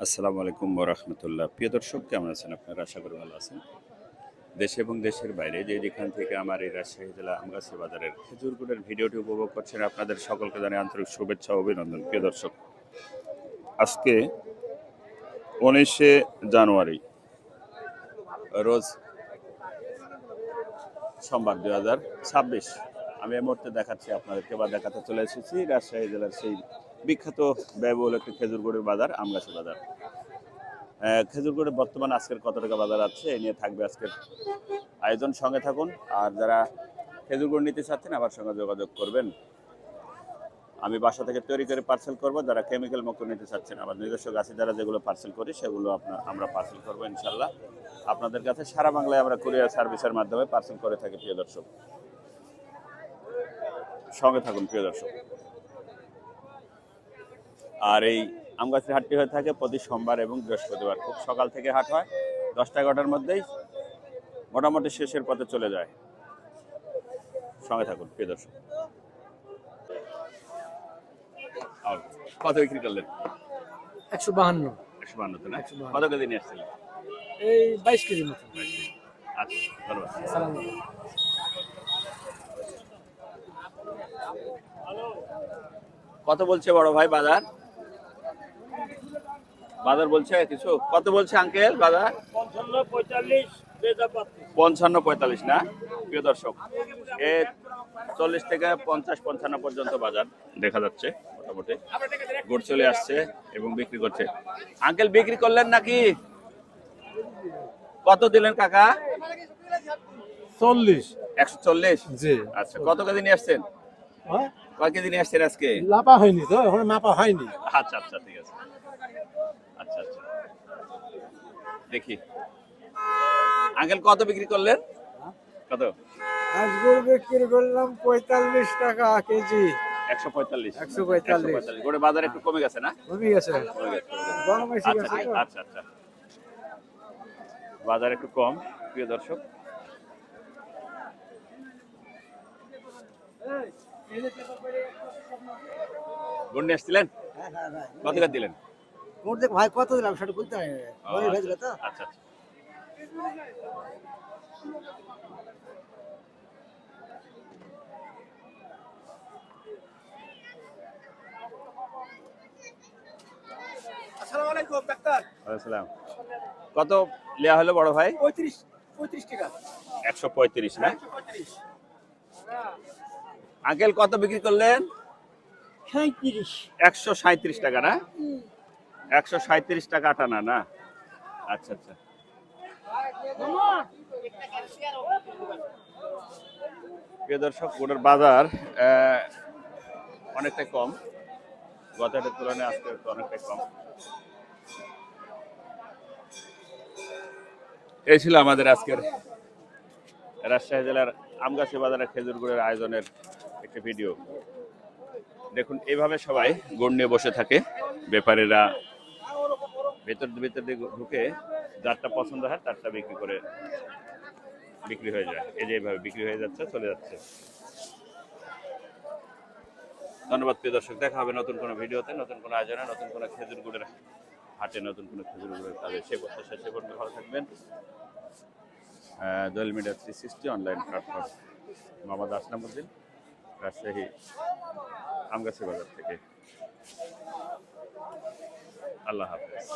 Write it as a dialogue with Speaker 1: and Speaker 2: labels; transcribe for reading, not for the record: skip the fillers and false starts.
Speaker 1: আসসালামু আলাইকুম ওয়া রাহমাতুল্লাহ। প্রিয় দর্শক, কেমন আছেন আপনারা? আশা করি ভালো আছেন। দেশে এবং দেশের বাইরে যেখান থেকে আমার এই রাজশাহী জেলা আমগাছি বাজারের খেজুর গুড়ের ভিডিওটি উপভোগ করছেন, আপনাদের সকলকে জানাই আন্তরিক শুভেচ্ছা ও অভিনন্দন। প্রিয় দর্শক, আজকে 19শে জানুয়ারি, রোজ সোমবার, 2026। আমি এই মুহূর্তে দেখাচ্ছি আপনাদেরকে বা দেখাতে চলে এসেছি রাজশাহী জেলার সেই বিখ্যাত ব্যয়বহুল একটি খেজুর গুড়ের বাজার, আমগাছি বাজার। খেজুর গুড়ের বর্তমান আজকের কত টাকা বাজার আছে এ নিয়ে থাকবে আজকের আয়োজন। সঙ্গে থাকুন। আর যারা খেজুর গুড় নিতে চাচ্ছেন আমার সঙ্গে যোগাযোগ করবেন। আমি বাসা থেকে তৈরি করে পার্সেল করব। যারা কেমিক্যাল মুক্ত নিতে চাচ্ছেন, আমার নিজস্ব গাছে যারা যেগুলো পার্সেল করি সেগুলো আমরা পার্সেল করবো ইনশাল্লাহ আপনাদের কাছে। সারা বাংলায় আমরা কুরিয়ার সার্ভিসের মাধ্যমে পার্সেল করে থাকি। প্রিয় দর্শক, সঙ্গে থাকুন প্রিয় দর্শক। আর এই আমগাছির হাটটি হয়ে থাকে প্রতি সোমবার এবং বৃহস্পতিবার। খুব সকাল থেকে হাট হয়, 10টা-11টার মধ্যেই মোটামুটি শেষের পথে চলে যায়। সঙ্গে থাকুন প্রিয় দর্শক। কত বিক্রি করলেন?
Speaker 2: 152।
Speaker 1: 152 তো না?
Speaker 2: 152।
Speaker 1: কত কেজি নিয়ে আসছিলেন?
Speaker 2: এই 22 কেজির মতো।
Speaker 1: আচ্ছা, ধন্যবাদ।
Speaker 2: আসসালামু আলাইকুম।
Speaker 1: কত বলছে বড় ভাই বাজার? বাজার বলছে কিছু? কত বলছে আঙ্কেল বাজার? 55-45 না? প্রিয় দর্শক, এ 40 থেকে 50-55 পর্যন্ত বাজার দেখা যাচ্ছে মোটামুটি। গুড় চলে আসছে এবং বিক্রি করছে। আঙ্কেল বিক্রি করলেন নাকি? কত দিলেন কাকা?
Speaker 2: 40।
Speaker 1: 140।
Speaker 2: জি।
Speaker 1: আচ্ছা, কত কেজি নিয়ে আসছেন?
Speaker 2: হ্যাঁ?
Speaker 1: কয় কেজি নিয়ে আসছেন আজকে?
Speaker 2: লাপা হয়নি তো, এখন মাপা হয়নি।
Speaker 1: আচ্ছা আচ্ছা, ঠিক আছে। আচ্ছা আচ্ছা, দেখি আঙ্কেল কত বিক্রি করলেন? কত?
Speaker 2: আজ গুড় বিক্রি করলাম 45 টাকা কেজি।
Speaker 1: 145।
Speaker 2: 145
Speaker 1: গোড়ে বাজার একটু কমে গেছে না?
Speaker 2: কমে গেছে।
Speaker 1: কমে গেছে।
Speaker 2: গরম এসে
Speaker 1: আচ্ছা
Speaker 2: গেছে
Speaker 1: ঠিক,
Speaker 2: তো।
Speaker 1: আচ্ছা আচ্ছা, বাজার একটু কম। প্রিয় দর্শক, গুড় নিয়ে আসছিলেন? কত করে দিলেন?
Speaker 2: গুড় দেখ ভাই কত দিলাম সেটা বলতে হয়। ঘরে ভেজবে তো।
Speaker 1: আচ্ছা আচ্ছা।
Speaker 2: আসসালামু আলাইকুম ডাক্তার।
Speaker 1: আসসালাম। কত নেওয়া হলো বড় ভাই?
Speaker 2: 35 টাকা।
Speaker 1: 135 না? আঙ্কেল কত বিক্রি করলেন?
Speaker 2: 37।
Speaker 1: 137 টাকা না? 137 টাকা আটানা না? আচ্ছা আচ্ছা। প্রিয় দর্শক, গুড়ের বাজার অনেকটাই কম, গত হাটের তুলনায় আজকে অনেকটাই কম। এই ছিল আমাদের আজকের রাজশাহী জেলার আমগাছি বাজারের খেজুর গুড়ের আয়োজনের একটি ভিডিও। দেখুন, এইভাবে সবাই গুড় নিয়ে বসে থাকে। ব্যাপারীরা ভেতর দিয়ে ঢুকে যারটা পছন্দ হয় তারটা বিক্রি হয়ে যায়। এই যে এইভাবে বিক্রি হয়ে যাচ্ছে, চলে যাচ্ছে। ধন্যবাদ প্রিয় দর্শক, দেখা হবে নতুন কোনো ভিডিওতে, নতুন কোনো আয়োজনে, নতুন কোনো খেজুর গুড়ের হাটে, নতুন কোনো খেজুর গুড়ের কাজে। সে পর্যন্ত ভালো থাকবেন। Doel media 360 online platform, Mohammad Aslamuddin, Rajshahi Amgachhi বাজার থেকে। আল্লাহ হাফেজ।